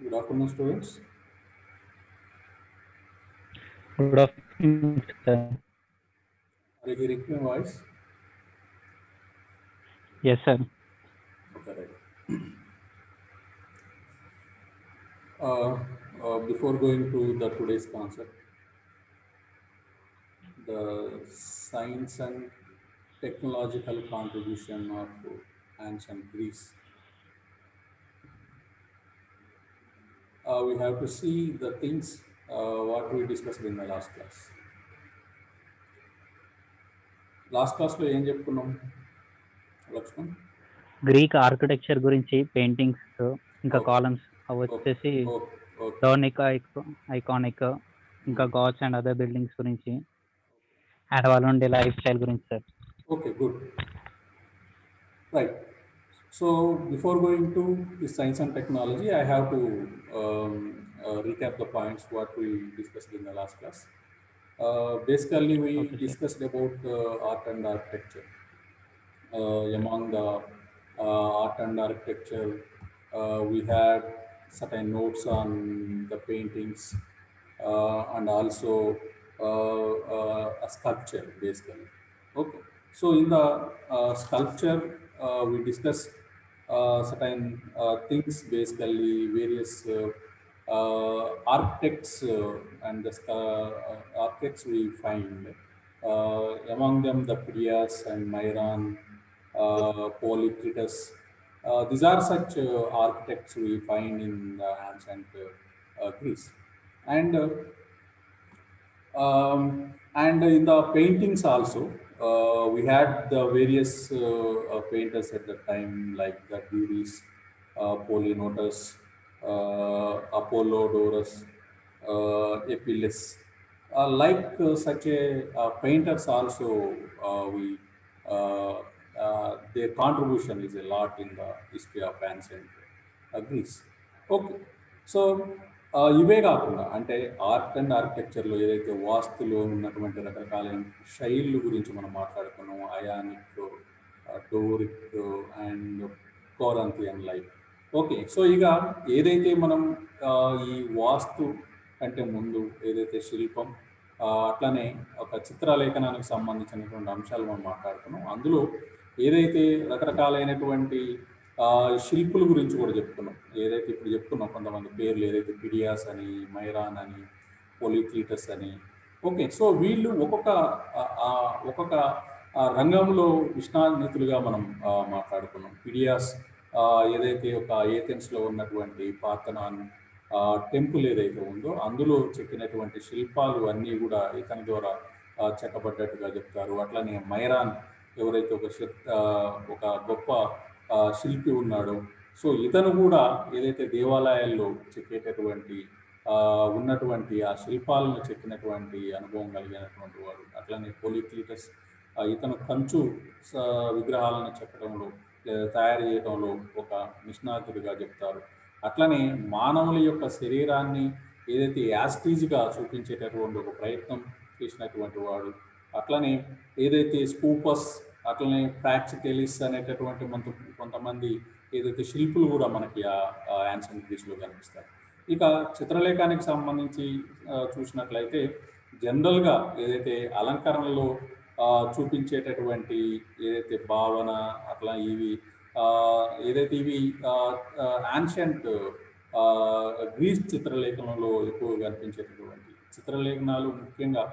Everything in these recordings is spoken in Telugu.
Good afternoon, students. Good afternoon, sir. Are you hearing my voice? Yes, sir. Okay, right. Before going to the today's concept, the science and technological contribution of ancient Greece, we have to see the things what we discussed in the last class. Last class లో ఏం చెప్పుకున్నాం లక్ష్మణ్? గ్రీక్ ఆర్కిటెక్చర్ గురించి పెయింటింగ్స్ ఇంకా ఓకే కాలమ్స్ అవి ఓకే వచ్చేసి ఓకే ఓకే డోనిక్ ఐకానిక్ ఇంకా గాడ్స్ అండ్ అదర్ బిల్డింగ్స్ గురించి అండ్ వాళ్ళు ఉండే లైఫ్ స్టైల్ గురించి sir. Okay good right. So before going to the science and technology, I have to recap the points what we discussed in the last class. Basically, we okay sir. discussed about art and architecture. Among the art and architecture, we had certain notes on the paintings and also a sculpture, basically. Okay. So in the sculpture, we discussed certain things, basically various architects and the architects we find. Among them, the Phidias and Myron, Polycletus. These are such architects we find in the ancient Greece. And and in the paintings also, we had the various painters at the time, like the Duris, Polygnotus, Apollodorus, Epilus. Such a painters also, we their contribution is a lot in the history of ancient Greece. Okay. So ఇవే కాకుండా అంటే ఆర్ట్ అండ్ ఆర్కిటెక్చర్లో ఏదైతే వాస్తులో ఉన్నటువంటి రకరకాలైన శైలుల గురించి మనం మాట్లాడుకున్నాం, ionic, Doric and Corinthian like. Okay. So ఇక ఏదైతే మనం ఈ వాస్తు కంటే ముందు ఏదైతే శిల్పం అట్లనే ఒక చిత్రలేఖనానికి సంబంధించినటువంటి అంశాలు మనం మాట్లాడుకున్నాం. అందులో ఏదైతే రకరకాలైనటువంటి శిల్పుల గురించి కూడా చెప్పుకున్నాం. ఏదైతే ఇప్పుడు చెప్పుకున్నాం కొంతమంది పేర్లు, ఏదైతే పిడియాస్ అని, మైరాన్ అని, పొలిక్లీటస్ అని. ఓకే. సో వీళ్ళు ఒక్కొక్క రంగంలో నిష్ణాతులుగా మనం మాట్లాడుకున్నాం. పిడియాస్ ఏదైతే ఒక ఏథెన్స్లో ఉన్నటువంటి పార్థనాన్ టెంపుల్ ఏదైతే ఉందో అందులో చెక్కినటువంటి శిల్పాలు అన్నీ కూడా ఇతని ద్వారా చెక్కబడ్డట్టుగా చెప్తారు. అట్లనే మైరాన్ ఎవరైతే ఒక గొప్ప శిల్పి ఉన్నాడో, సో ఇతను కూడా ఏదైతే దేవాలయాల్లో చెక్కేటటువంటి ఉన్నటువంటి ఆ శిల్పాలను చెక్కినటువంటి అనుభవం కలిగినటువంటి వాడు. అట్లనే పోలిక్లీటస్ ఇతను కంచు విగ్రహాలను చెక్కడంలో లేదా తయారు చేయడంలో ఒక నిష్ణాతుడిగా చెప్తారు. అట్లనే మానవుల యొక్క శరీరాన్ని ఏదైతే యాస్టీజ్గా చూపించేటటువంటి ఒక ప్రయత్నం చేసినటువంటి వాడు. అట్లనే ఏదైతే స్కూపస్, అట్లనే ప్రాక్సిటెలిస్ అనేటటువంటి కొంతమంది ఏదైతే శిల్పులు కూడా మనకి ఆ యాన్షియంట్ గ్రీస్లో కనిపిస్తారు. ఇక చిత్రలేఖానికి సంబంధించి చూసినట్లయితే జనరల్గా ఏదైతే అలంకరణలో చూపించేటటువంటి ఏదైతే భావన అట్లా ఇవి ఏదైతే ఇవి యాన్షియంట్ గ్రీస్ చిత్రలేఖనంలో ఎక్కువగా కనిపించేటటువంటి చిత్రలేఖనాలు ముఖ్యంగా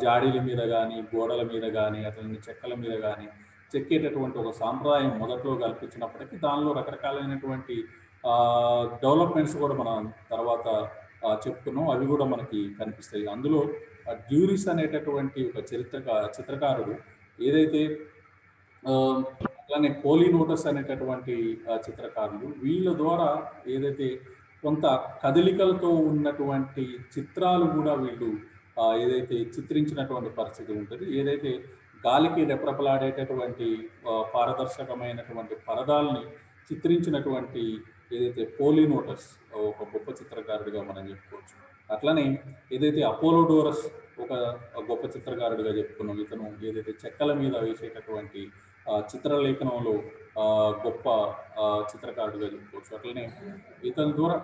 జాడీల మీద కానీ, గోడల మీద కానీ, అట్లనే చెక్కల మీద కానీ చెక్కేటటువంటి ఒక సాంప్రదాయం మొదట్లో కల్పించినప్పటికీ దానిలో రకరకాలైనటువంటి డెవలప్మెంట్స్ కూడా మనం తర్వాత చెప్పుకున్నాం. అవి కూడా మనకి కనిపిస్తాయి. అందులో డ్యూరిస్ అనేటటువంటి ఒక చిత్రకారుడు ఏదైతే అలానే పోలినోటస్ అనేటటువంటి చిత్రకారులు వీళ్ళ ద్వారా ఏదైతే కొంత కదలికలతో ఉన్నటువంటి చిత్రాలు కూడా వీళ్ళు ఏదైతే చిత్రించినటువంటి పరిస్థితి ఉంటుంది. ఏదైతే గాలికి రెపరెపలాడేటటువంటి పారదర్శకమైనటువంటి పరదాలని చిత్రించినటువంటి ఏదైతే పోలినోటస్ ఒక గొప్ప చిత్రకారుడిగా మనం చెప్పుకోవచ్చు. అట్లనే ఏదైతే అపోలోడోరస్ ఒక గొప్ప చిత్రకారుడిగా చెప్పుకున్నాం. ఇతను ఏదైతే చెక్కల మీద వేసేటటువంటి చిత్రలేఖనంలో గొప్ప చిత్రకారుడిగా చెప్పుకోవచ్చు. అట్లనే ఇతని ద్వారా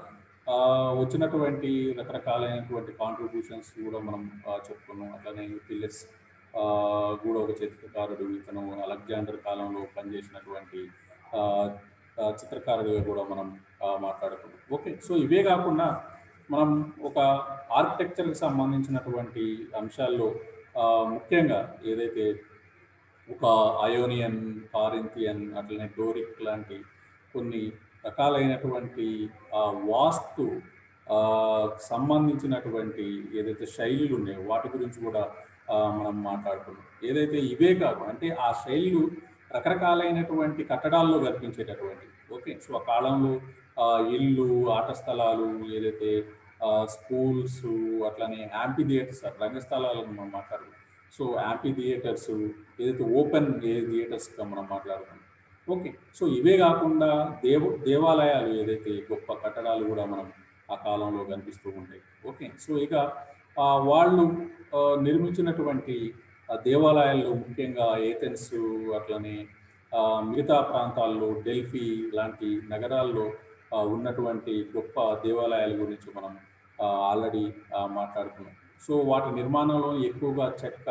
వచ్చినటువంటి రకరకాలైనటువంటి కాంట్రిబ్యూషన్స్ కూడా మనం చెప్పుకున్నాం. అట్లనే యూపిల్లెస్ కూడా ఒక చిత్రకారుడు, ఇతను అలెగ్జాండర్ కాలంలో పనిచేసినటువంటి ఆ, చిత్రకారుడిగా కూడా మనం మాట్లాడుకున్నాం. ఓకే, సో ఇవే కాకుండా మనం ఒక ఆర్కిటెక్చర్కి సంబంధించినటువంటి అంశాల్లో ముఖ్యంగా ఏదైతే ఒక అయోనియన్, కారింతియన్, అట్లనే డోరిక్ లాంటి కొన్ని రకాలైనటువంటి వాస్తు సంబంధించినటువంటి ఏదైతే శైలులు ఉన్నాయో వాటి గురించి కూడా మనం మాట్లాడుకున్నాం. ఏదైతే ఇవే కాదు, అంటే ఆ శైలులు రకరకాలైనటువంటి కట్టడాల్లో కనిపించేటటువంటి. ఓకే, సో ఆ కాలంలో ఇల్లు, ఆట స్థలాలు, ఏదైతే స్కూల్స్, అట్లనే యాంపీ థియేటర్స్, రంగస్థలాలను మనం మాట్లాడుకున్నాం. సో యాంపీ థియేటర్స్, ఏదైతే ఓపెన్ ఏ థియేటర్స్గా మనం మాట్లాడుకున్నాం. ఓకే, సో ఇవే కాకుండా దేవాలయాలు, ఏదైతే గొప్ప కట్టడాలు కూడా మనం ఆ కాలంలో కనిపిస్తూ ఉంటాయి. ఓకే, సో ఇక వాళ్ళు నిర్మించినటువంటి దేవాలయాల్లో ముఖ్యంగా ఏథెన్స్, అట్లనే మిగతా ప్రాంతాల్లో డెల్ఫీ లాంటి నగరాల్లో ఉన్నటువంటి గొప్ప దేవాలయాల గురించి మనం ఆల్రెడీ మాట్లాడుకున్నాం. సో వాటి నిర్మాణంలో ఎక్కువగా చెక్క,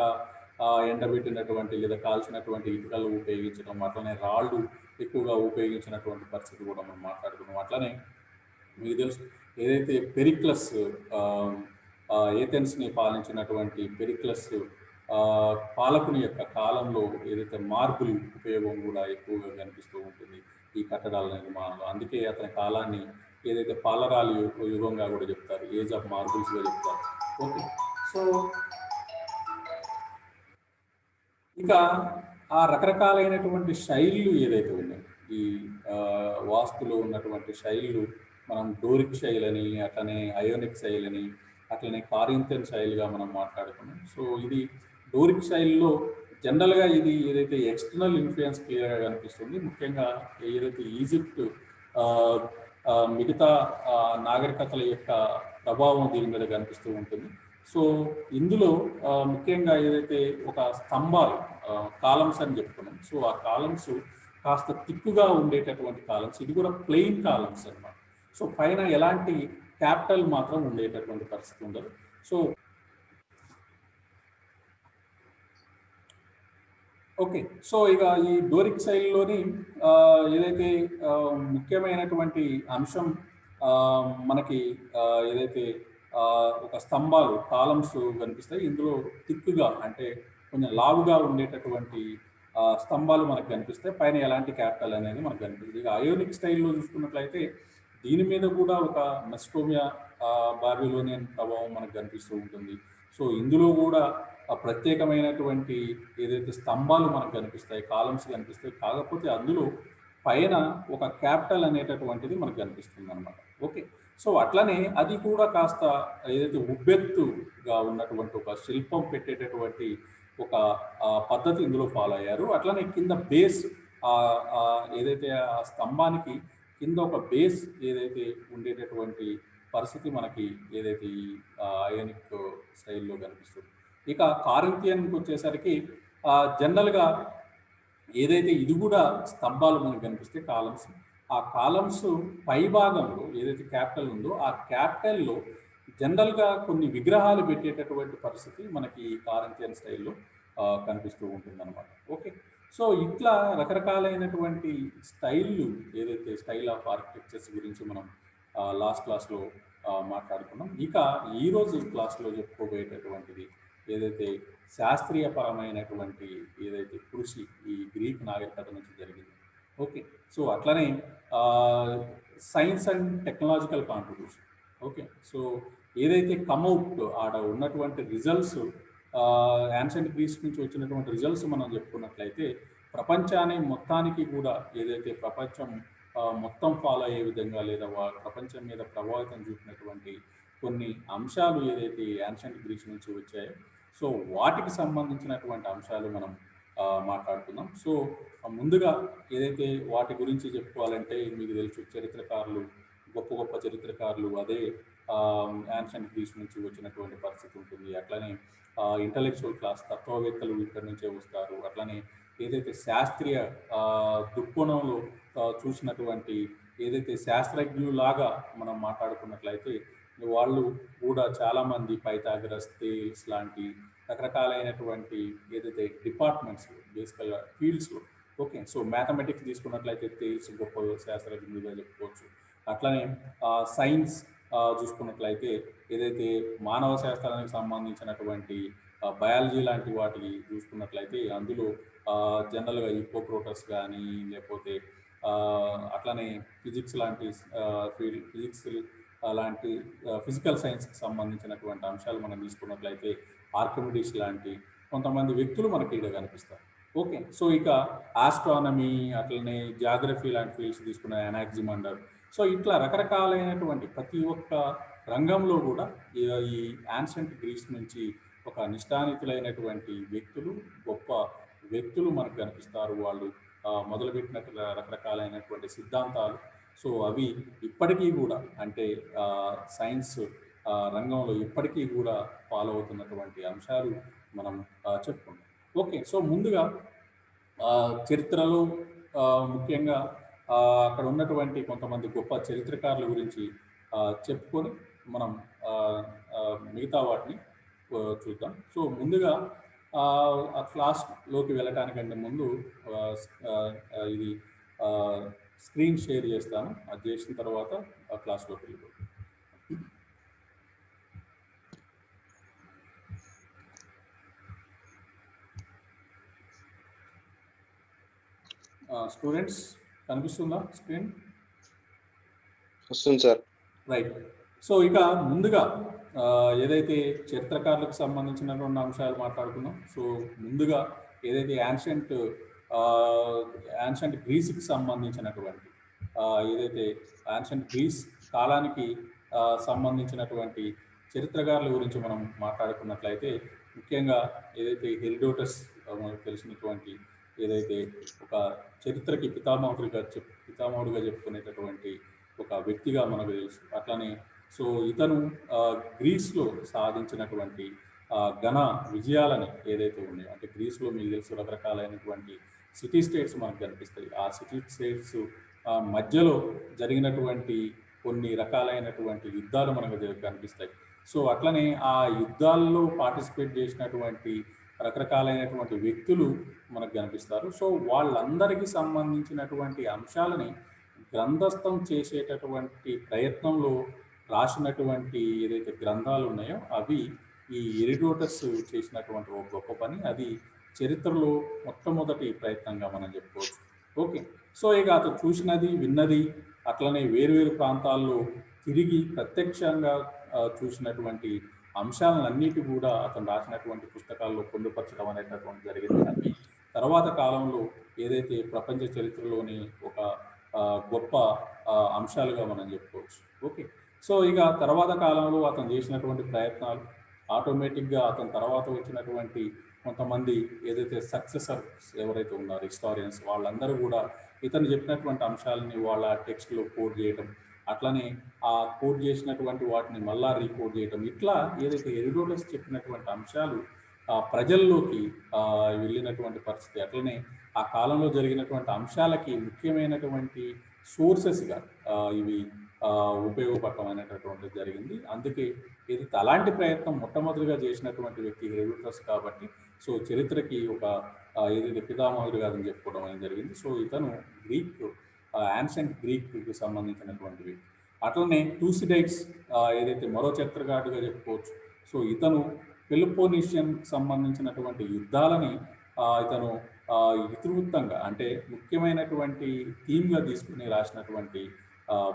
ఎండబెట్టినటువంటి లేదా కాల్చినటువంటి ఇటుకలు ఉపయోగించడం, అట్లనే రాళ్ళు ఎక్కువగా ఉపయోగించినటువంటి పరిస్థితి కూడా మనం మాట్లాడుకున్నాం. అట్లనే మీకు తెలుసు ఏదైతే పెరిక్లస్, ఏథెన్స్ని పాలించినటువంటి పెరిక్లస్ పాలకుని యొక్క కాలంలో ఏదైతే మార్బుల్ ఉపయోగం కూడా ఎక్కువగా కనిపిస్తూ ఉంటుంది ఈ కట్టడాల నిర్మాణంలో. అందుకే అతని కాలాన్ని ఏదైతే పాలరాలి యుగంగా కూడా చెప్తారు, ఏజ్ ఆఫ్ మార్బుల్స్గా చెప్తారు. ఓకే, సో ఇక ఆ రకరకాలైనటువంటి శైలులు ఏదైతే ఉన్నాయో, ఈ వాస్తులో ఉన్నటువంటి శైలులు మనం డోరిక్ శైలని, అట్లనే అయోనిక్ శైలని, అట్లనే కారింథియన్ శైలిగా మనం మాట్లాడుకున్నాం. సో ఇది డోరిక్ శైలిలో జనరల్గా ఇది ఏదైతే ఎక్స్టర్నల్ ఇన్ఫ్లుయెన్స్ క్లియర్గా కనిపిస్తుంది. ముఖ్యంగా ఏదైతే ఈజిప్ట్ మిగతా నాగరికతల యొక్క ప్రభావం దీని మీద కనిపిస్తూ ఉంటుంది. సో ఇందులో ముఖ్యంగా ఏదైతే ఒక స్తంభాలు, కాలమ్స్ అని చెప్పుకున్నాం. సో ఆ కాలమ్స్ కాస్త తిక్కుగా ఉండేటటువంటి కాలమ్స్, ఇది కూడా ప్లెయిన్ కాలమ్స్ అన్నమాట. సో పైన ఎలాంటి క్యాపిటల్ మాత్రం ఉండేటటువంటి పరిస్థితి ఉండదు. సో ఓకే, సో ఇక ఈ డోరిక్ శైలిలోని ఏదైతే ముఖ్యమైనటువంటి అంశం మనకి ఏదైతే ఒక స్తంభాలు, కాలమ్స్ కనిపిస్తాయి. ఇందులో థిక్గా అంటే కొంచెం లావుగా ఉండేటటువంటి స్తంభాలు మనకు కనిపిస్తాయి. పైన ఎలాంటి క్యాపిటల్ అనేది మనకు కనిపిస్తుంది. ఇక అయోనిక్ స్టైల్లో చూసుకున్నట్లయితే దీని మీద కూడా ఒక మెస్టోమియా, బాబిలోనియన్ ప్రభావం మనకు కనిపిస్తూ ఉంటుంది. సో ఇందులో కూడా ప్రత్యేకమైనటువంటి ఏదైతే స్తంభాలు మనకు కనిపిస్తాయి, కాలమ్స్ కనిపిస్తాయి. కాకపోతే అందులో పైన ఒక క్యాపిటల్ అనేటటువంటిది మనకు కనిపిస్తుంది అనమాట. ఓకే, సో అట్లనే అది కూడా కాస్త ఏదైతే ఉబ్బెత్తుగా ఉన్నటువంటి ఒక శిల్పం పెట్టేటటువంటి ఒక పద్ధతి ఇందులో ఫాలో అయ్యారు. అట్లనే కింద బేస్, ఏదైతే ఆ స్తంభానికి కింద ఒక బేస్ ఏదైతే ఉండేటటువంటి పరిస్థితి మనకి ఏదైతే ఈ అయోనిక్ స్టైల్లో కనిపిస్తుంది. ఇక కారింథియన్కి వచ్చేసరికి జనరల్గా ఏదైతే ఇది కూడా స్తంభాలు మనకు కనిపిస్తే కాలమ్స్, ఆ కాలమ్స్ పై భాగంలో ఏదైతే క్యాపిటల్ ఉందో ఆ క్యాపిటల్లో జనరల్గా కొన్ని విగ్రహాలు పెట్టేటటువంటి పరిస్థితి మనకి కారింథియన్ స్టైల్లో కనిపిస్తూ ఉంటుంది అనమాట. ఓకే, సో ఇట్లా రకరకాలైనటువంటి స్టైళ్ళు, ఏదైతే స్టైల్ ఆఫ్ ఆర్కిటెక్చర్స్ గురించి మనం లాస్ట్ క్లాస్లో మాట్లాడుకున్నాం. ఇక ఈరోజు క్లాస్లో చెప్పుకోబోయేటటువంటిది ఏదైతే శాస్త్రీయపరమైనటువంటి ఏదైతే కృషి ఈ గ్రీక్ నాగరికత నుంచి జరిగింది. ఓకే, సో అట్లనే science and technological contribution. Okay, so ఏదైతే కమ్అవుట్ ఆడ ఉన్నటువంటి రిజల్ట్స్, యాన్షియంట్ గ్రీస్ నుంచి వచ్చినటువంటి రిజల్ట్స్ మనం చెప్పుకున్నట్లయితే ప్రపంచాన్ని మొత్తానికి కూడా ఏదైతే ప్రపంచం మొత్తం ఫాలో అయ్యే విధంగా లేదా ప్రపంచం మీద ప్రభావితం చూపినటువంటి కొన్ని అంశాలు ఏదైతే యాన్షియంట్ గ్రీస్ నుంచి వచ్చాయో, సో వాటికి సంబంధించినటువంటి అంశాలు మనం మాట్లాడుకుందాం. సో ముందుగా ఏదైతే వాటి గురించి చెప్పుకోవాలంటే మీకు తెలుసు, చరిత్రకారులు, గొప్ప గొప్ప చరిత్రకారులు అదే యాన్షియంట్ గ్రీస్ నుంచి వచ్చినటువంటి పరిస్థితి ఉంటుంది. అట్లనే ఇంటలెక్చువల్ క్లాస్, తత్వవేత్తలు ఇక్కడి నుంచే వస్తారు. అట్లనే ఏదైతే శాస్త్రీయ దృక్కోణంలో చూసినటువంటి ఏదైతే శాస్త్రజ్ఞులాగా మనం మాట్లాడుకున్నట్లయితే వాళ్ళు కూడా చాలామంది పైథాగరస్, థేల్స్ లాంటి రకరకాలైనటువంటి ఏదైతే డిపార్ట్మెంట్స్ బేసికల్గా ఫీల్డ్స్లో. ఓకే. సో మ్యాథమెటిక్స్ తీసుకున్నట్లయితే థేల్స్ గొప్ప శాస్త్రజ్ఞుడిగా చెప్పుకోవచ్చు. అట్లనే సైన్స్ చూసుకున్నట్లయితే ఏదైతే మానవ శాస్త్రానికి సంబంధించినటువంటి బయాలజీ లాంటి వాటికి చూసుకున్నట్లయితే అందులో జనరల్గా హిప్పోక్రటస్ కానీ లేకపోతే అట్లనే ఫిజిక్స్ లాంటి ఫిజిక్స్ లాంటి ఫిజికల్ సైన్స్కి సంబంధించినటువంటి అంశాలు మనం తీసుకున్నట్లయితే ఆర్కిమిడీస్ లాంటి కొంతమంది వ్యక్తులు మనకి ఇక్కడ కనిపిస్తారు. ఓకే. సో ఇక ఆస్ట్రానమీ అట్లనే జాగ్రఫీ లాంటి ఫీల్డ్స్ తీసుకున్న అనాక్సిమాండర్. సో ఇట్లా రకరకాలైనటువంటి ప్రతి ఒక్క రంగంలో కూడా ఈ యాన్షియంట్ గ్రీస్ నుంచి ఒక నిష్ఠానితులైనటువంటి వ్యక్తులు, గొప్ప వ్యక్తులు మనకు కనిపిస్తారు. వాళ్ళు మొదలుపెట్టినట్టు రకరకాలైనటువంటి సిద్ధాంతాలు. సో అవి ఇప్పటికీ కూడా అంటే సైన్స్ రంగంలో ఇప్పటికీ కూడా ఫాలో అవుతున్నటువంటి అంశాలు మనం చెప్పుకుంటాం. ఓకే. సో ముందుగా చరిత్రలో ముఖ్యంగా అక్కడ ఉన్నటువంటి కొంతమంది గొప్ప చరిత్రకారుల గురించి చెప్పుకొని మనం మిగతా వాటిని చూద్దాం. సో ముందుగా ఆ క్లాస్లోకి వెళ్ళటానికంటే ముందు ఇది స్క్రీన్ షేర్ చేస్తాను. అది చేసిన తర్వాత ఆ క్లాస్లోకి వెళ్ళిపోతాం. స్టూడెంట్స్ కనిపిస్తుందా స్క్రీన్? వస్తుంది సార్. రైట్. సో ఇక ముందుగా ఏదైతే చరిత్రకారులకు సంబంధించినటువంటి అంశాలు మాట్లాడుకున్నాం. సో ముందుగా ఏదైతే యాన్షియంట్ గ్రీస్కి సంబంధించినటువంటి ఏదైతే యాన్షియంట్ గ్రీస్ కాలానికి సంబంధించినటువంటి చరిత్రకారుల గురించి మనం మాట్లాడుకున్నట్లయితే ముఖ్యంగా ఏదైతే హెరోడోటస్ మనకు తెలిసినటువంటి ఏదైతే ఒక చరిత్రకి పితామహుడిగా చెప్పుకునేటటువంటి ఒక వ్యక్తిగా మనకు తెలుసు. అట్లనే సో ఇతను గ్రీస్లో సాధించినటువంటి ఘన విజయాలని ఏదైతే ఉన్నాయో అంటే గ్రీస్లో మీకు తెలుసు రకరకాలైనటువంటి సిటీ స్టేట్స్ మనకు కనిపిస్తాయి. ఆ సిటీ స్టేట్స్ మధ్యలో జరిగినటువంటి కొన్ని రకాలైనటువంటి యుద్ధాలు మనకు కనిపిస్తాయి. సో అట్లనే ఆ యుద్ధాల్లో పార్టిసిపేట్ చేసినటువంటి రకరకాలైనటువంటి వ్యక్తులు మనకు కనిపిస్తారు. సో వాళ్ళందరికీ సంబంధించినటువంటి అంశాలని గ్రంథస్థం చేసేటటువంటి ప్రయత్నంలో రాసినటువంటి ఏదైతే గ్రంథాలు ఉన్నాయో అవి ఈ హెరోడోటస్ చేసినటువంటి ఒక గొప్ప పని. అది చరిత్రలో మొట్టమొదటి ప్రయత్నంగా మనం చెప్పుకోవచ్చు. ఓకే. సో ఇక అతను చూసినది విన్నది అట్లనే వేరువేరు ప్రాంతాల్లో తిరిగి ప్రత్యక్షంగా చూసినటువంటి అంశాలన్నిటి కూడా అతను రాసినటువంటి పుస్తకాల్లో పొందుపరచడం అనేటటువంటి జరిగింది. అది తర్వాత కాలంలో ఏదైతే ప్రపంచ చరిత్రలోని ఒక గొప్ప అంశాలుగా మనం చెప్పుకోవచ్చు. ఓకే. సో ఇక తర్వాత కాలంలో అతను చేసినటువంటి ప్రయత్నాలు ఆటోమేటిక్గా అతని తర్వాత వచ్చినటువంటి కొంతమంది ఏదైతే సక్సెసర్స్ ఎవరైతే ఉన్నారో హిస్టారియన్స్ వాళ్ళందరూ కూడా ఇతను చెప్పినటువంటి అంశాలని వాళ్ళ టెక్స్ట్లో కోడ్ చేయడం, అట్లనే ఆ కోడ్ చేసినటువంటి వాటిని మళ్ళా రీకోడ్ చేయడం, ఇట్లా ఏదైతే హెరోడోటస్ చెప్పినటువంటి అంశాలు ప్రజల్లోకి వెళ్ళినటువంటి పరిస్థితి. అట్లనే ఆ కాలంలో జరిగినటువంటి అంశాలకి ముఖ్యమైనటువంటి సోర్సెస్గా ఇవి ఉపయోగపడటం అనేటటువంటిది జరిగింది. అందుకే ఇది అలాంటి ప్రయత్నం మొట్టమొదటిగా చేసినటువంటి వ్యక్తి హెరోడోటస్ కాబట్టి సో చరిత్రకి ఒక ఏదైతే పితామహుడిగా అని చెప్పుకోవడం అనేది జరిగింది. సో ఇతను యాన్షియంట్ గ్రీక్కి సంబంధించినటువంటి వ్యక్తి. అట్లనే టూసిడైడ్స్ ఏదైతే మరో చరిత్రకారుడిగా చెప్పుకోవచ్చు. సో ఇతను పెలోపోనీషియన్ సంబంధించినటువంటి యుద్ధాలని ఇతను ఇతివృత్తంగా అంటే ముఖ్యమైనటువంటి థీమ్గా తీసుకుని రాసినటువంటి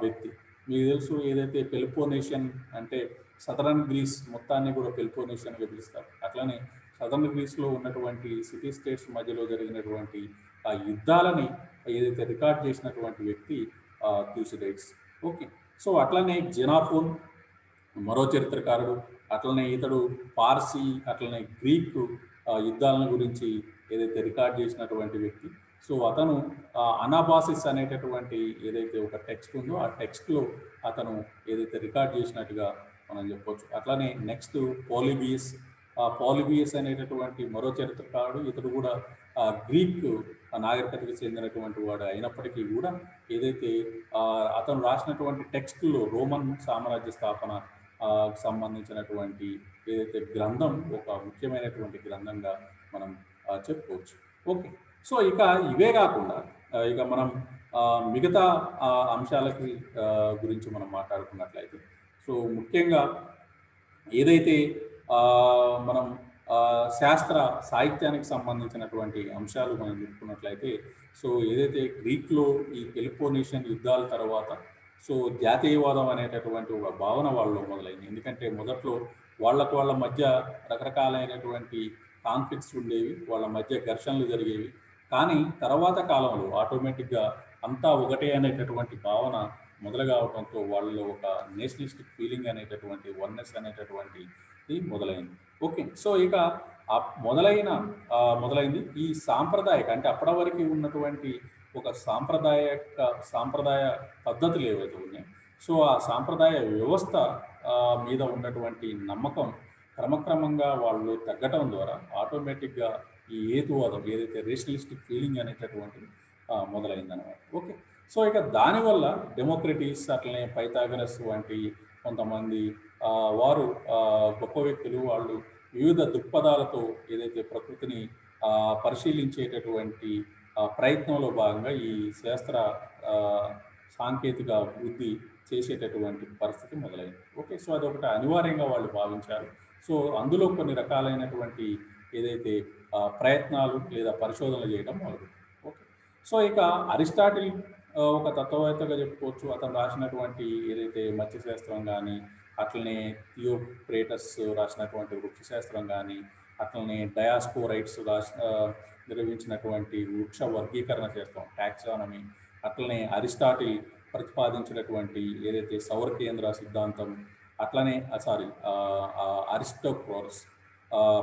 వ్యక్తి. మీకు తెలుసు ఏదైతే పెలోపోనేషియన్ అంటే సదరన్ గ్రీస్ మొత్తాన్ని కూడా పెలోపోనేషియన్గా పిలుస్తారు. అట్లనే సదరన్ గ్రీస్లో ఉన్నటువంటి సిటీ స్టేట్స్ మధ్యలో జరిగినటువంటి ఆ యుద్ధాలని ఏదైతే రికార్డ్ చేసినటువంటి వ్యక్తి థూసిడైడ్స్. ఓకే. సో అట్లనే జెనాఫోన్ మరో చరిత్రకారుడు. అట్లనే ఇతడు పార్సీ అట్లనే గ్రీక్ యుద్ధాలను గురించి ఏదైతే రికార్డ్ చేసినటువంటి వ్యక్తి. సో అతను అనాబాసిస్ అనేటటువంటి ఏదైతే ఒక టెక్స్ట్ ఉందో ఆ టెక్స్ట్లో అతను ఏదైతే రికార్డ్ చేసినట్టుగా మనం చెప్పవచ్చు. అట్లానే నెక్స్ట్ పోలిబియస్ పాలిబియస్ అనేటటువంటి మరో చరిత్రకారుడు, ఇతడు కూడా గ్రీక్ నాగరికతకు చెందినటువంటి వాడు అయినప్పటికీ కూడా ఏదైతే అతను రాసినటువంటి టెక్స్టుల్లో రోమన్ సామ్రాజ్య స్థాపన సంబంధించినటువంటి ఏదైతే గ్రంథం ఒక ముఖ్యమైనటువంటి గ్రంథంగా మనం చెప్పుకోవచ్చు. ఓకే. సో ఇక ఇవే కాకుండా ఇక మనం మిగతా అంశాలకి గురించి మనం మాట్లాడుకున్నట్లయితే, సో ముఖ్యంగా ఏదైతే మనం శాస్త్ర సాహిత్యానికి సంబంధించినటువంటి అంశాలు మనం చెప్పుకున్నట్లయితే, సో ఏదైతే గ్రీక్లో ఈ పెలోపోనేషియన్ యుద్ధాల తర్వాత సో జాతీయవాదం అనేటటువంటి ఒక భావన వాళ్ళలో మొదలైంది. ఎందుకంటే మొదట్లో వాళ్ళ మధ్య రకరకాలైనటువంటి కాన్ఫ్లిక్ట్స్ ఉండేవి, వాళ్ళ మధ్య ఘర్షణలు జరిగేవి. కానీ తర్వాత కాలంలో ఆటోమేటిక్గా అంతా ఒకటే అనేటటువంటి భావన మొదలు కావడంతో వాళ్ళలో ఒక నేషనలిస్టిక్ ఫీలింగ్ అనేటటువంటి వన్నెస్ అనేటటువంటిది మొదలైంది. ఓకే. సో ఇక మొదలైంది ఈ సాంప్రదాయక, అంటే అప్పటి వరకు ఉన్నటువంటి ఒక సాంప్రదాయ పద్ధతులు ఏవైతే ఉన్నాయో, సో ఆ సాంప్రదాయ వ్యవస్థ మీద ఉన్నటువంటి నమ్మకం క్రమక్రమంగా వాళ్ళు తగ్గటం ద్వారా ఆటోమేటిక్గా ఈ హేతువాదం ఏదైతే రేషనలిస్టిక్ ఫీలింగ్ అనేటటువంటిది మొదలైందనమాట. ఓకే. సో ఇక దానివల్ల డెమోక్రటీస్, అట్లనే పైథాగరస్ వంటి కొంతమంది వారు గొప్ప వ్యక్తులు, వాళ్ళు వివిధ దృక్పథాలతో ఏదైతే ప్రకృతిని పరిశీలించేటటువంటి ప్రయత్నంలో భాగంగా ఈ శాస్త్ర సాంకేతిక అభివృద్ధి చేసేటటువంటి పరిస్థితి మొదలైంది. ఓకే. సో అదొకటి అనివార్యంగా వాళ్ళు భావించారు. సో అందులో కొన్ని రకాలైనటువంటి ఏదైతే ప్రయత్నాలు లేదా పరిశోధనలు చేయడం మొదలుపెట్టారు. ఓకే. సో ఇక అరిస్టాటిల్ ఒక తత్వవేత్తగా చెప్పుకోవచ్చు. అతను రాసినటువంటి ఏదైతే మత్స్యశాస్త్రం కానీ, అట్లనే థియోక్రేటస్ రాసినటువంటి వృక్షశాస్త్రం కానీ, అట్లనే డయాస్పోరైట్స్ నిర్వహించినటువంటి వృక్ష వర్గీకరణ శాస్త్రం టాక్సానమీ, అట్లనే అరిస్టాటిల్ ప్రతిపాదించినటువంటి ఏదైతే సౌర కేంద్ర సిద్ధాంతం, అట్లనే అరిస్టోక్రోస్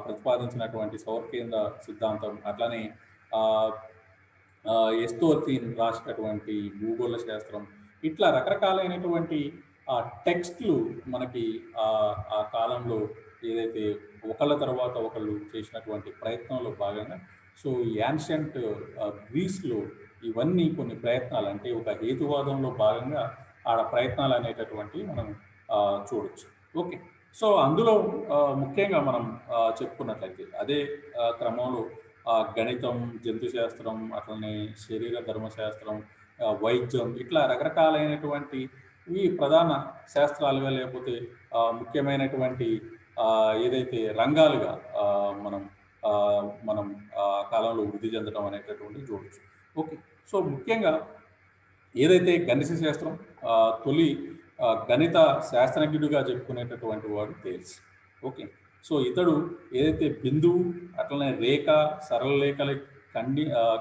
ప్రతిపాదించినటువంటి సౌర కేంద్ర సిద్ధాంతం, అట్లనే ఎస్తోర్ఫిన్ రాసినటువంటి భూగోళ శాస్త్రం, ఇట్లా రకరకాలైనటువంటి టెక్స్ట్లు మనకి ఆ కాలంలో ఏదైతే ఒకళ్ళ తర్వాత ఒకళ్ళు చేసినటువంటి ప్రయత్నంలో భాగంగా సో యాన్షియంట్ గ్రీస్లో ఇవన్నీ కొన్ని ప్రయత్నాలు, అంటే ఒక హేతువాదంలో భాగంగా ఆడ ప్రయత్నాలు అనేటటువంటివి మనం చూడొచ్చు. ఓకే. సో అందులో ముఖ్యంగా మనం చెప్పుకున్నట్లయితే అదే క్రమంలో గణితం, జంతుశాస్త్రం, అట్లనే శరీర ధర్మశాస్త్రం, వైద్యం, ఇట్లా రకరకాలైనటువంటి ఇవి ప్రధాన శాస్త్రాలుగా లేకపోతే ముఖ్యమైనటువంటి ఏదైతే రంగాలుగా మనం మనం కాలంలో వృద్ధి చెందడం అనేటటువంటిది చూడవచ్చు. ఓకే. సో ముఖ్యంగా ఏదైతే గణిత శాస్త్రం తొలి గణిత శాస్త్రజ్ఞుడిగా చెప్పుకునేటటువంటి వాడు థేల్స్. ఓకే. సో ఇతడు ఏదైతే బిందువు, అట్లనే రేఖ, సరళ రేఖల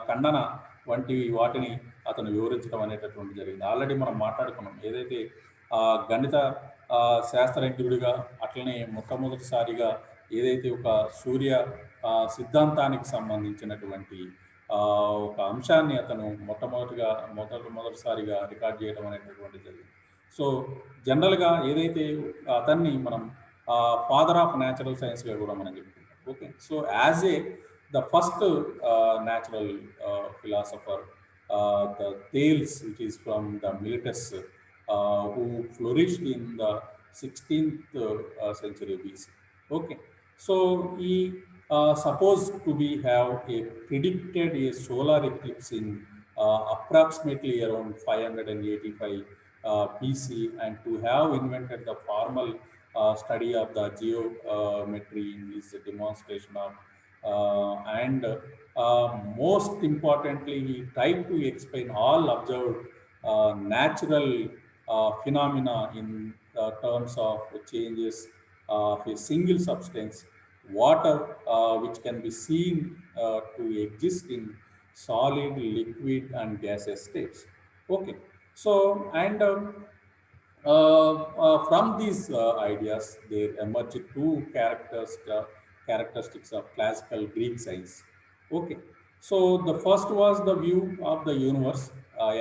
ఖండన వంటి వాటిని అతను వివరించడం అనేటటువంటి జరిగింది. ఆల్రెడీ మనం మాట్లాడుకున్నాం. ఏదైతే గణిత శాస్త్రజ్ఞుడిగా, అట్లనే మొట్టమొదటిసారిగా ఏదైతే ఒక సూర్య సిద్ధాంతానికి సంబంధించినటువంటి ఒక అంశాన్ని అతను మొదటిసారిగా రికార్డ్ చేయడం అనేటటువంటి జరిగింది. సో జనరల్గా ఏదైతే అతన్ని మనం ఫాదర్ ఆఫ్ న్యాచురల్ సైన్స్గా కూడా మనం చెప్పుకుంటాం. Okay. So as the first natural philosopher, the Thales which is from the mellitus who flourished in the 16th century BC. Okay. So he supposed to be have predicted a solar eclipse in approximately around 585 BC, and to have invented the formal study of the geometry in his demonstration of and most importantly he tried to explain all observed natural phenomena in terms of changes of a single substance, water, which can be seen to exist in solid, liquid, and gaseous states. Okay. So, and from these ideas, there emerged two characteristics of classical Greek science. Okay. So, the first was the view of the universe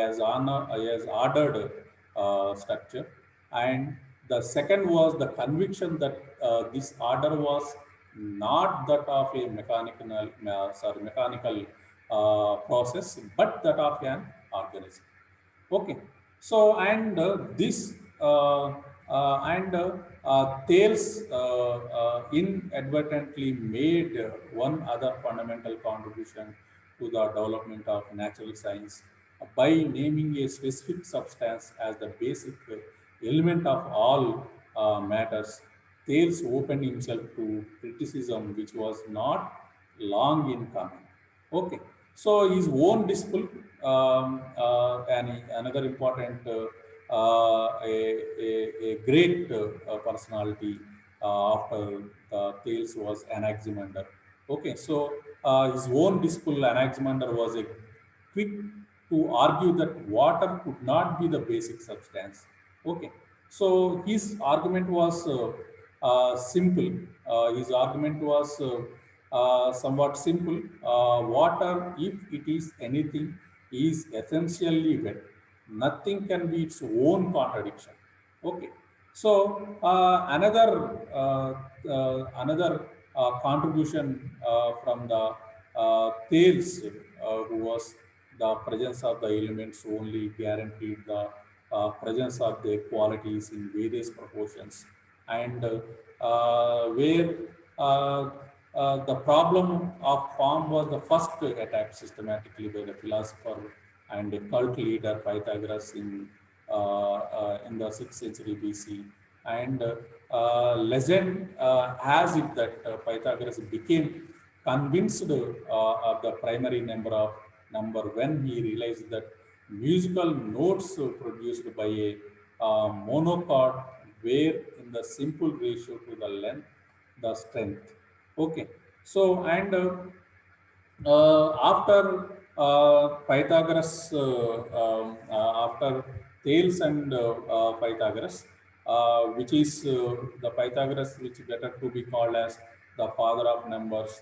as ordered structure, and the second was the conviction that this order was not that of a mechanical process, but that of an organism. Okay, so and this and Thales inadvertently made one other fundamental contribution to the development of natural science by naming a specific substance as the basic element of all matters. Thales opened himself to criticism, which was not long in coming. Okay, so his own disciple, and another important, a great personality after the Thales was Anaximander. Okay, so his own disciple Anaximander was a quick to argue that water could not be the basic substance. Okay, so his argument was simple. His argument was somewhat simple. Water, if it is anything, is essentially wet. Nothing can be its own contradiction. Okay, so another contribution from the Thales, who was the presence of the elements only guaranteed the presence of their qualities in various proportions, and where uh, the problem of form was the first attack systematically by the philosopher and a cult leader Pythagoras in the 6th century BC. And legend has it that Pythagoras became convinced of the primary number when he realized that musical notes produced by a monochord were in the simple ratio to the length, the strength. Okay, so and after Pythagoras, after Thales and Pythagoras, which is the Pythagoras, which better to be called as the father of numbers,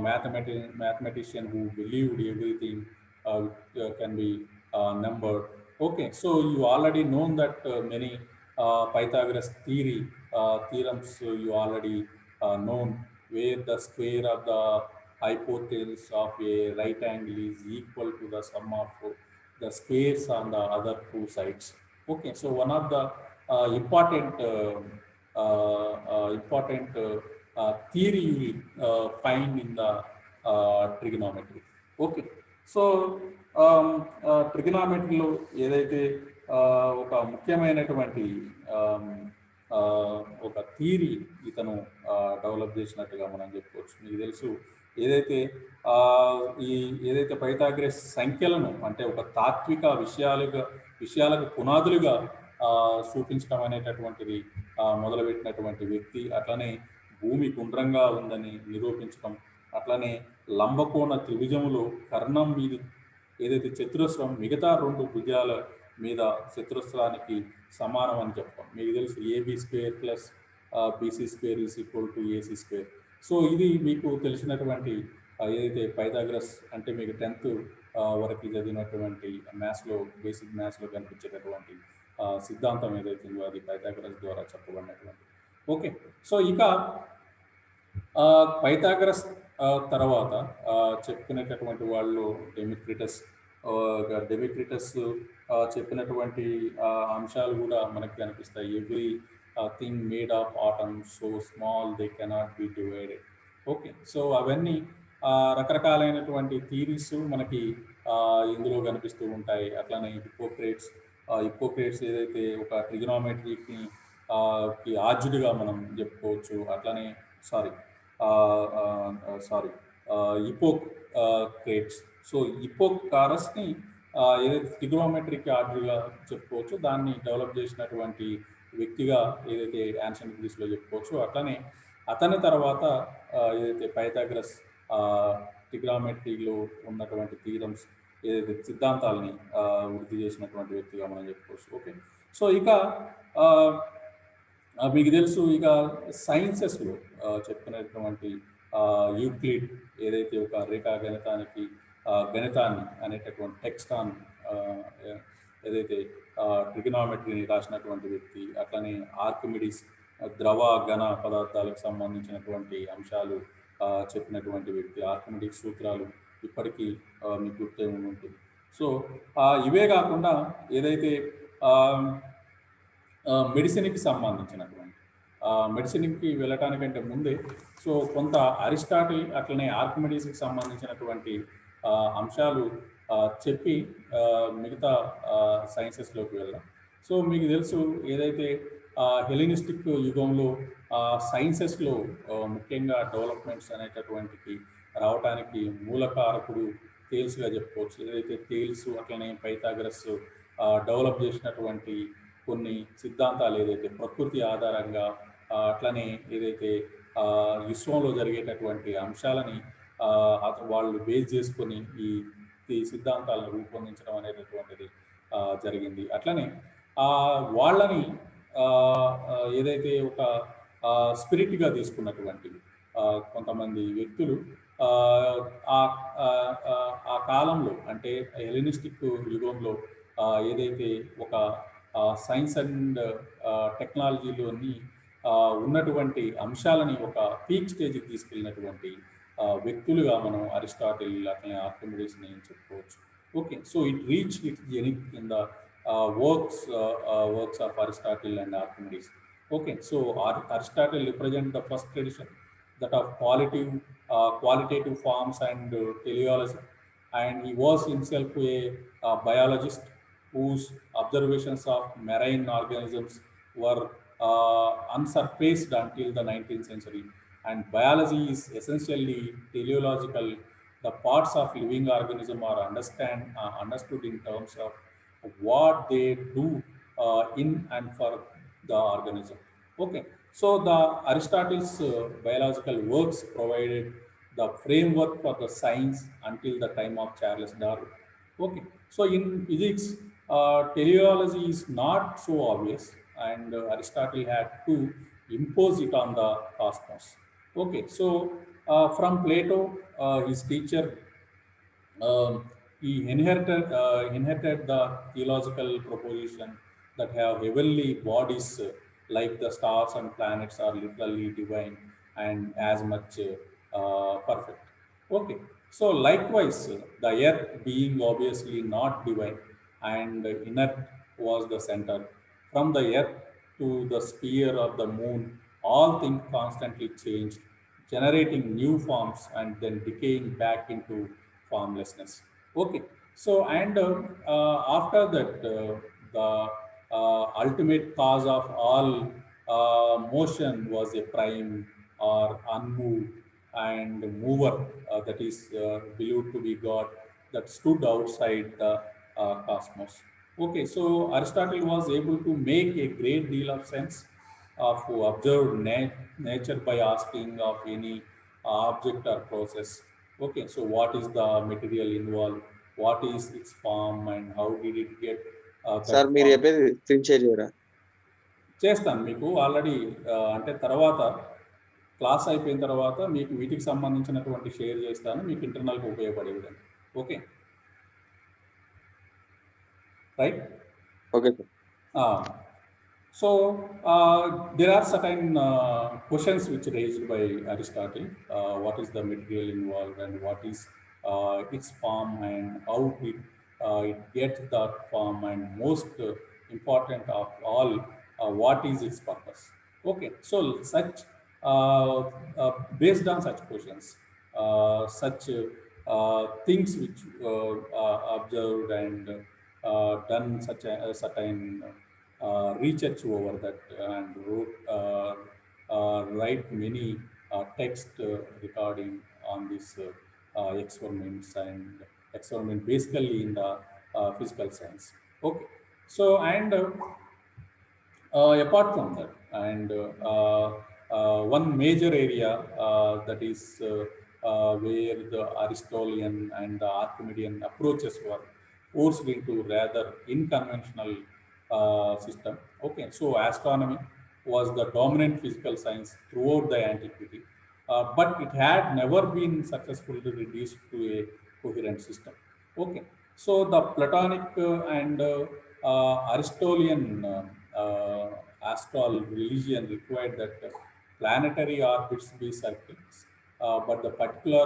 mathematician who believed everything can be numbered. Okay, so you already known that many Pythagoras theorems you already known, where the square of the hypotenuse of a right angle is equal to the sum of the squares on the other two sides. Okay, so one of the important theory you will find in the trigonometry. Okay, so ట్రిగనామెట్రీలో ఏదైతే ఒక ముఖ్యమైనటువంటి um, ఒక థీరీ ఇతను డెవలప్ చేసినట్టుగా మనం చెప్పుకోవచ్చు. మీకు తెలుసు ఏదైతే ఆ, ఈ ఏదైతే పైథాగరస్ సంఖ్యలను అంటే ఒక తాత్విక విషయాలకు పునాదులుగా చూపించడం అనేటటువంటిది మొదలుపెట్టినటువంటి వ్యక్తి. అట్లనే భూమి గుండ్రంగా ఉందని నిరూపించడం, అట్లనే లంబకోణ త్రిభుజములో కర్ణం మీది ఏదైతే చతురస్రం మిగతా రెండు భుజాల మీద చతురస్రానికి సమానం అని చెప్తాం. మీకు తెలుసు A B square plus B C square is equal to A C square. So ఇది మీకు తెలిసినటువంటి ఏదైతే పైథాగరస్ అంటే మీకు 10th వరకు చదివినటువంటి మ్యాథ్స్లో, బేసిక్ మ్యాథ్స్లో కనిపించేటటువంటి సిద్ధాంతం ఏదైతే ఉందో అది పైథాగరస్ ద్వారా చెప్పబడినటువంటి. ఓకే, సో ఇక పైథాగరస్ తర్వాత చెప్పుకునేటటువంటి వాళ్ళు డెమిక్రిటస్ చెప్పినటువంటి అంశాలు కూడా మనకి కనిపిస్తాయి. Every thing made of atom so small they cannot be divided. Okay, so అవన్నీ రకరకాలైనటువంటి థీరీస్ మనకి ఇందులో కనిపిస్తూ ఉంటాయి. అట్లానే హిప్పోక్రేట్స్ ఏదైతే ఒక ట్రిగనామెట్రీకి కి ఆర్జుడిగా మనం చెప్పుకోవచ్చు. అట్లానే సారీ సారీ హిపోక్రేట్స్. సో హిపోకారస్ని ఏదైతే ట్రిగోనోమెట్రిక్ ఆర్డర్గా చెప్పుకోవచ్చు, దాన్ని డెవలప్ చేసినటువంటి వ్యక్తిగా ఏదైతే యాన్షియంట్ గ్రీస్లో చెప్పుకోవచ్చు. అట్లనే అతని తర్వాత ఏదైతే పైథాగరస్ ట్రిగోనోమెట్రీలో ఉన్నటువంటి థీరమ్స్ ఏదైతే సిద్ధాంతాలని వృద్ధి చేసినటువంటి వ్యక్తిగా మనం చెప్పుకోవచ్చు. ఓకే, సో ఇక మీకు తెలుసు ఇక సైన్సెస్లో చెప్పుకునేటువంటి యూక్లిడ్ ఏదైతే ఒక రేఖా గణితాన్ని అనేటటువంటి టెక్స్టాన్ ఏదైతే ట్రిగనామెట్రీని రాసినటువంటి వ్యక్తి. అట్లనే ఆర్కిమిడిస్ ద్రవ ఘన పదార్థాలకు సంబంధించినటువంటి అంశాలు చెప్పినటువంటి వ్యక్తి. ఆర్కిమిడిస్ సూత్రాలు ఇప్పటికీ మీకు గుర్తే ఉండి ఉంటుంది. సో ఇవే కాకుండా ఏదైతే మెడిసిన్కి సంబంధించినటువంటి మెడిసిన్కి వెళ్ళటానికంటే ముందే సో కొంత అరిస్టాటిల్ అట్లనే ఆర్కిమిడీస్కి సంబంధించినటువంటి అంశాలు చెప్పి మిగతా సైన్సెస్లోకి వెళ్దాం. సో మీకు తెలుసు ఏదైతే హెలినిస్టిక్ యుగంలో సైన్సెస్లో ముఖ్యంగా డెవలప్మెంట్స్ అనేటటువంటికి రావడానికి మూలకారకుడు తేల్స్గా చెప్పుకోవచ్చు. ఏదైతే తేల్స్ అట్లనే పైథాగరస్ డెవలప్ చేసినటువంటి కొన్ని సిద్ధాంతాలు ఏదైతే ప్రకృతి ఆధారంగా అట్లనే ఏదైతే విశ్వంలో జరిగేటటువంటి అంశాలని వాళ్ళు బేస్ చేసుకొని ఈ సిద్ధాంతాలను రూపొందించడం అనేటటువంటిది జరిగింది. అట్లనే వాళ్ళని ఏదైతే ఒక స్పిరిట్గా తీసుకున్నటువంటి కొంతమంది వ్యక్తులు ఆ కాలంలో అంటే హెలెనిస్టిక్ యుగంలో ఏదైతే ఒక సైన్స్ అండ్ టెక్నాలజీలోని ఉన్నటువంటి అంశాలని ఒక పీక్ స్టేజ్కి తీసుకెళ్ళినటువంటి వ్యక్తులుగా మనం అరిస్టాటిల్ అట్లనే ఆర్కిమిడీస్ని చెప్పుకోవచ్చు. Okay, so it reach its zenith in the works of Aristotle and Archimedes. Okay, so Aristotle represents the first tradition that of qualitative forms and teleology, and he was himself a biologist whose observations of marine organisms were unsurpassed until the 19th century. And biology is essentially teleological. The parts of living organism are understood in terms of what they do in and for the organism. Okay, so the Aristotle's biological works provided the framework for the science until the time of Charles Darwin. Okay, so in physics, teleology is not so obvious, and Aristotle had to impose it on the cosmos. Okay, so from Plato, his teacher, he inherited the theological proposition that have heavenly bodies like the stars and planets are literally divine and as much perfect. Okay, so likewise, the earth being obviously not divine and inert was the center. From the earth to the sphere of the moon, all things constantly changed, generating new forms and then decaying back into formlessness. Okay, so and after that, the ultimate cause of all motion was a prime or unmoved and mover that is believed to be God that stood outside the cosmos. Okay, so Aristotle was able to make a great deal of sense of observed nature by asking of any object or process. Okay, so what is the material involved? What is its form and how did it get sir that మీరు form? చెప్పేది స్క్రీన్ షేర్ చేయరా? చేస్తాను మీకు ఆల్రెడీ అంటే తర్వాత క్లాస్ అయిపోయిన తర్వాత మీకు వీటికి సంబంధించినటువంటి షేర్ చేస్తాను మీకు ఇంటర్నల్గా ఉపయోగపడే విధంగా. Okay right. Okay sir. So there are certain questions which raised by Aristotle. What is the material involved and what is its form and how it gets that form, and most important of all, what is its purpose? Okay, so such based on such questions, such things which are observed and done such a certain research over that and write many text recording on this experiments and experiment basically in the physical science. Okay, so and apart from that, and one major area that is where the Aristotelian and the Archimedean approaches were forced into rather unconventional system. Okay, so astronomy was the dominant physical science throughout the antiquity, but it had never been successfully reduced to a coherent system. Okay, so the Platonic and Aristotelian astral religion required that planetary orbits be circles. But the particular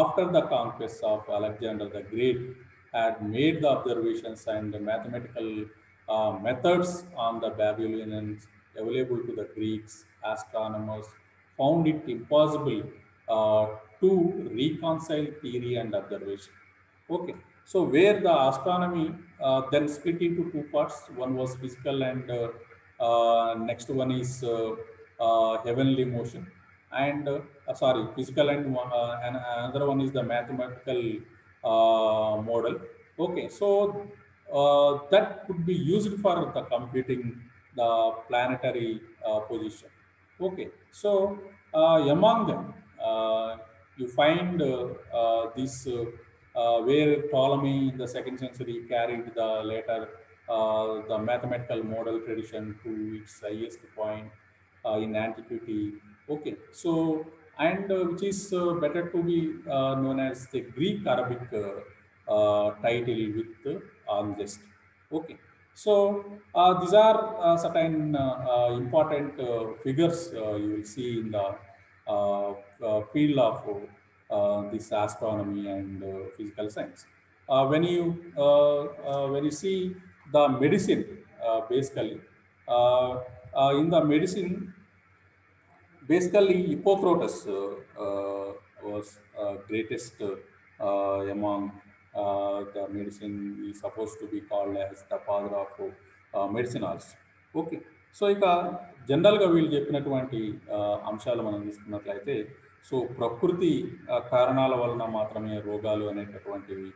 after the conquest of Alexander the Great had made the observations and the mathematical methods on the Babylonians available to the Greeks, astronomers found it impossible uh, to reconcile theory and observation. Okay, so where the astronomy then split into two parts. One was physical, and next one is heavenly motion, and sorry, physical, and another one is the mathematical model. Okay, so that could be used for the computing the planetary position. Okay, so among them, you find this where Ptolemy in the second century carried the later the mathematical model tradition to its highest point in antiquity. Okay, so and which is better to be known as the Greek Arabic title with algest. Okay, so these are certain important figures you will see in the field of this astronomy and physical science. When you see the medicine, basically, in the medicine, basically, Hippocrates was greatest among the medicine. Is supposed to be called as the father of medicine also. Okay, so ఇక జనరల్గా వీళ్ళు చెప్పినటువంటి అంశాలు మనం తీసుకున్నట్లయితే, సో ప్రకృతి కారణాల వలన మాత్రమే రోగాలు అనేటటువంటివి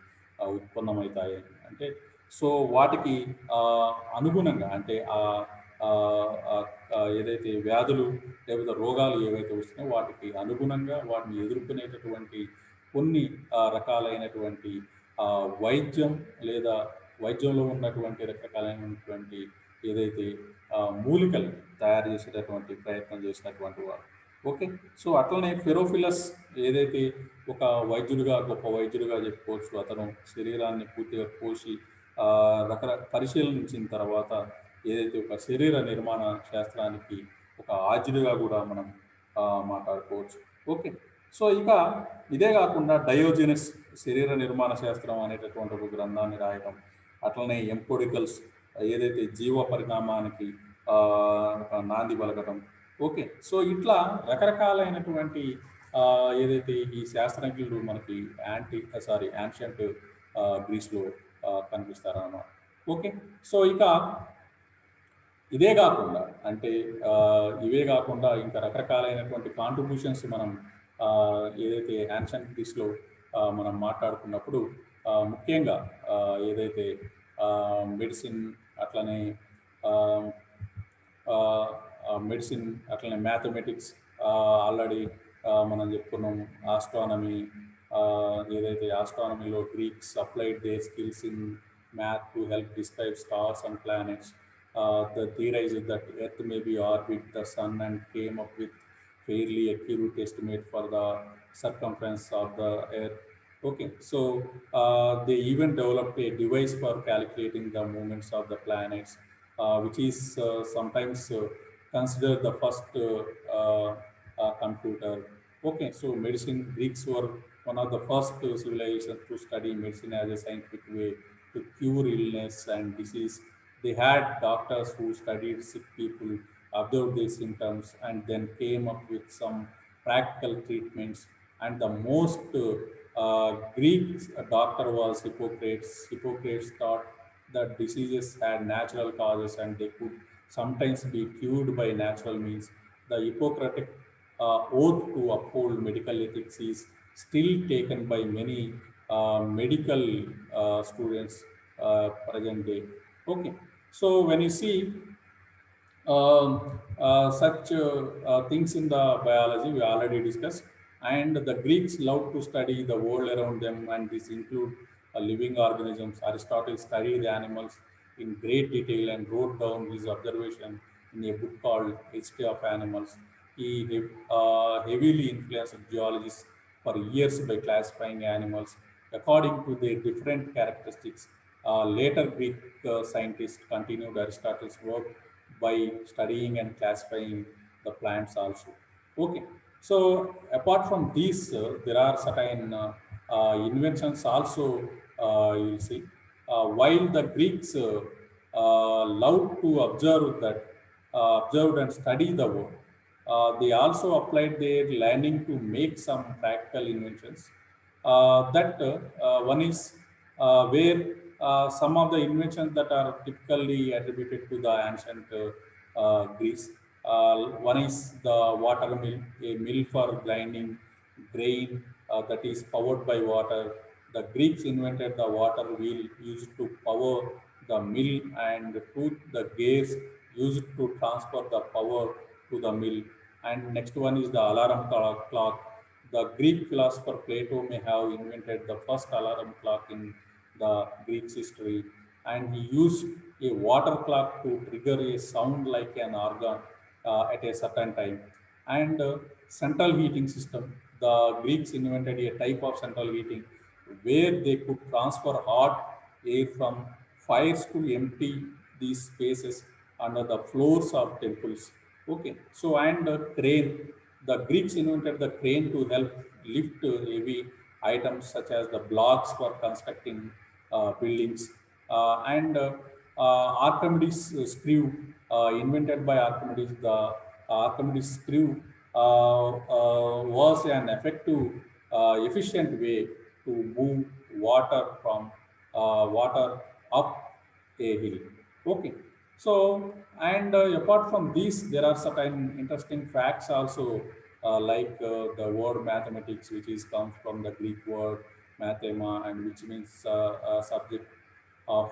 ఉత్పన్నమవుతాయి. అంటే సో వాటికి అనుగుణంగా అంటే ఆ, ఆ, ఏదైతే వ్యాధులు లేకపోతే రోగాలు ఏవైతే వస్తున్నాయో వాటికి అనుగుణంగా వాటిని ఎదుర్కొనేటటువంటి కొన్ని రకాలైనటువంటి వైద్యం లేదా వైద్యంలో ఉన్నటువంటి రకరకాలైనటువంటి ఏదైతే మూలికలు తయారు చేసేటటువంటి ప్రయత్నం చేసినటువంటి వారు. ఓకే, సో అట్లనే ఫెరోఫిలస్ ఏదైతే ఒక వైద్యుడిగా గొప్ప వైద్యుడిగా చెప్పుకోవచ్చు. అతను శరీరాన్ని పూర్తిగా కోసి పరిశీలించిన తర్వాత ఏదైతే ఒక శరీర నిర్మాణ శాస్త్రానికి ఒక ఆద్యుడిగా కూడా మనం మాట్లాడుకోవచ్చు. ఓకే, సో ఇక ఇదే కాకుండా డయోజెనస్ శరీర నిర్మాణ శాస్త్రం అనేటటువంటి ఒక గ్రంథాన్ని రాయటం, అట్లనే ఎంపోడికల్స్ ఏదైతే జీవ పరిణామానికి నాంది పలకటం. ఓకే, సో ఇట్లా రకరకాలైనటువంటి ఏదైతే ఈ శాస్త్రజ్ఞులు మనకి యాన్షియంట్ గ్రీస్లో కనిపిస్తారన్నమాట. ఓకే, సో ఇక ఇదే కాకుండా అంటే ఇవే కాకుండా ఇంకా రకరకాలైనటువంటి కాంట్రిబ్యూషన్స్ మనం ఏదైతే యాన్షియంట్ గ్రీస్లో మనం మాట్లాడుకున్నప్పుడు ముఖ్యంగా ఏదైతే మెడిసిన్ అట్లనే మెడిసిన్ అట్లనే మ్యాథమెటిక్స్ ఆల్రెడీ మనం చెప్పుకున్నాం. ఆస్ట్రానమీ ఏదైతే ఆస్ట్రానమీలో Greeks applied they skills in math to help describe stars and planets. The theorized that Earth may be orbit the Sun and came up with fairly accurate estimate for the circumference of the Earth. Okay, so they even developed a device for calculating the movements of the planets, which is sometimes considered the first computer. Okay, so medicine, Greeks were one of the first civilizations to study medicine as a scientific way to cure illness and disease. They had doctors who studied sick people, observed their symptoms, and then came up with some practical treatments. And the most Greek doctor was Hippocrates. Hippocrates thought that diseases had natural causes and they could sometimes be cured by natural means. The Hippocratic oath to uphold medical ethics is still taken by many medical students present day. Okay, so when you see such things in the biology we already discussed, and the Greeks loved to study the world around them, and this include living organisms. Aristotle studied animals in great detail and wrote down his observation in a book called History of Animals. He heavily influenced geologists for years by classifying animals according to their different characteristics. Later Greek scientists continued Aristotle's work by studying and classifying the plants also. Okay, so apart from these, there are certain inventions also, you'll see. While the Greeks loved to observe and study the world, they also applied their learning to make some practical inventions. One is where some of the inventions that are typically attributed to the ancient Greece. One is the water mill, a mill for grinding grain that is powered by water. The Greeks invented the water wheel used to power the mill, and the gears used to transfer the power to the mill. And next one is the alarm clock. The Greek philosopher Plato may have invented the first alarm clock in the Greek history, and he used a water clock to trigger a sound like an organ at a certain time. And central heating system. The Greeks invented a type of central heating where they could transfer hot air from fires to empty these spaces under the floors of temples. Okay, so and crane. The Greeks invented the crane to help lift heavy items such as the blocks for constructing buildings. Archimedes screw, invented by Archimedes. The Archimedes screw was an effective, efficient way to move water up a hill. Okay. So, and apart from these, there are certain interesting facts also, like the word mathematics, which is comes from the Greek word mathema, and which means subject of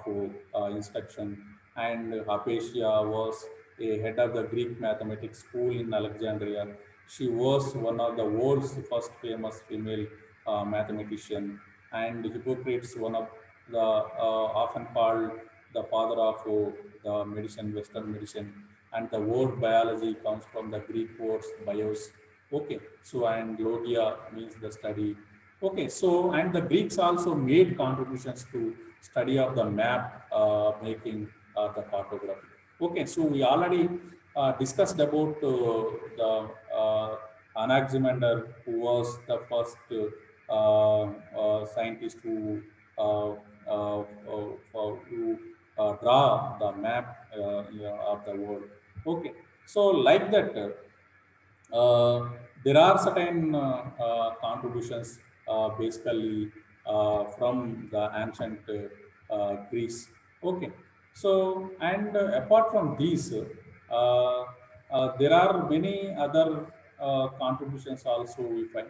instruction. And Hypatia was a head of the Greek mathematics school in Alexandria. She was one of the world's first famous female mathematician, and Hippocrates, one of the often called the father of the medicine, Western medicine. And the word biology comes from the Greek words bios. Okay, so and logia means the study. Okay, so and the Greeks also made contributions to study of the map making, the cartography. Okay, so we already discussed about the Anaximander, who was the first scientist who draw the map of the world. Okay, so like that. There are certain contributions basically from the ancient Greece. Okay, so and apart from these, there are many other contributions also we find,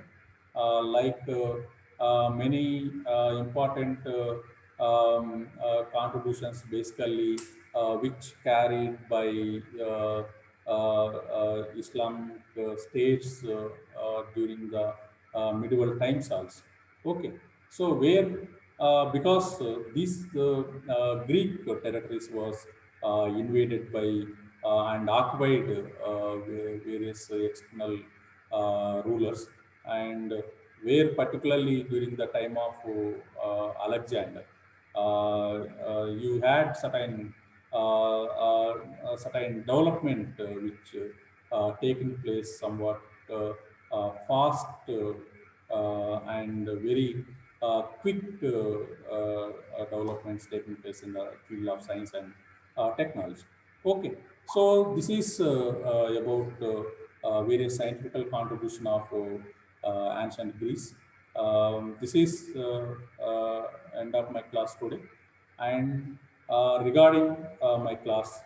like many important contributions basically which carried by Islamic states during the medieval times also. Okay, so where because these Greek territories was invaded by and occupied various external rulers, and where particularly during the time of Alexander, you had certain development which taking place somewhat fast and very quick developments taking place in the field of science and technology. Okay, so this is about various scientific contribution of ancient Greece. This is end of my class today. And regarding my class,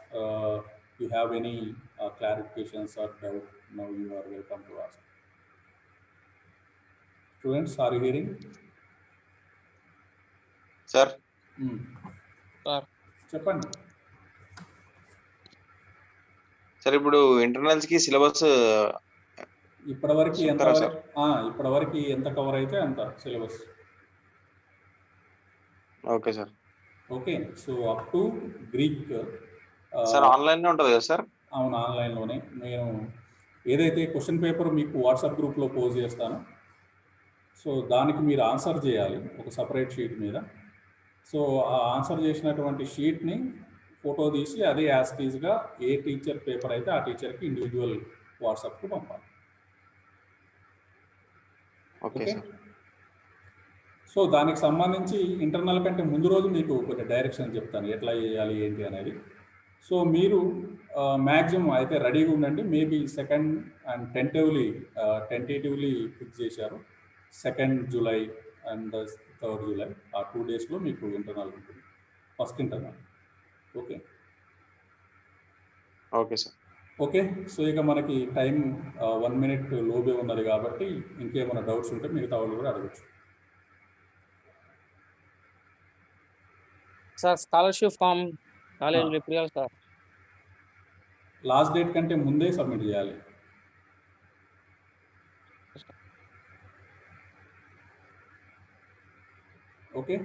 you have any clarifications or doubt, now you are welcome to ask. Students, are you hearing? Sir చెప్పండి. సార్ ఇప్పుడు ఇంటర్నల్స్ కి సిలబస్ ఇప్పటివరకు ఎంత కవర్ అయితే అంత syllabus. Okay sir. Okay, so up to Greek sir ఆన్లైన్లో ఉంటుంది కదా సార్? అవును, ఆన్లైన్లోనే. నేను ఏదైతే క్వశ్చన్ పేపర్ మీకు వాట్సాప్ గ్రూప్లో పోస్ట్ చేస్తాను, సో దానికి మీరు ఆన్సర్ చేయాలి ఒక సపరేట్ షీట్ మీద. సో ఆ ఆన్సర్ చేసినటువంటి షీట్ని ఫోటో తీసి అదే యాజ్ టీజ్గా ఏ టీచర్ పేపర్ అయితే ఆ టీచర్కి ఇండివిజువల్ వాట్సాప్కు పంపాలి. Okay okay. సార్. సో దానికి సంబంధించి ఇంటర్నల్ కంటే ముందు రోజు మీకు కొన్ని డైరెక్షన్ చెప్తాను ఎట్లా చేయాలి ఏంటి అనేది. సో మీరు మ్యాక్సిమం అయితే రెడీగా ఉండండి. Maybe second and tentatively fix చేశారు 2nd July and 3rd July. ఆ 2 డేస్లో మీకు ఇంటర్నల్ ఉంటుంది, first internal. Okay okay sir. Okay. So ఇక మనకి టైం 1 మినిట్ లోపే ఉన్నది కాబట్టి ఇంకేమైనా డౌట్స్ ఉంటే మిగతా వాళ్ళు కూడా అడగచ్చు. సార్ స్కాలర్షిప్ ఫామ్ కాలేజీలో ఎప్పుడు ఇవ్వాలి సార్? లాస్ట్ డేట్ కంటే ముందే సబ్మిట్ చేయాలి. ఓకే.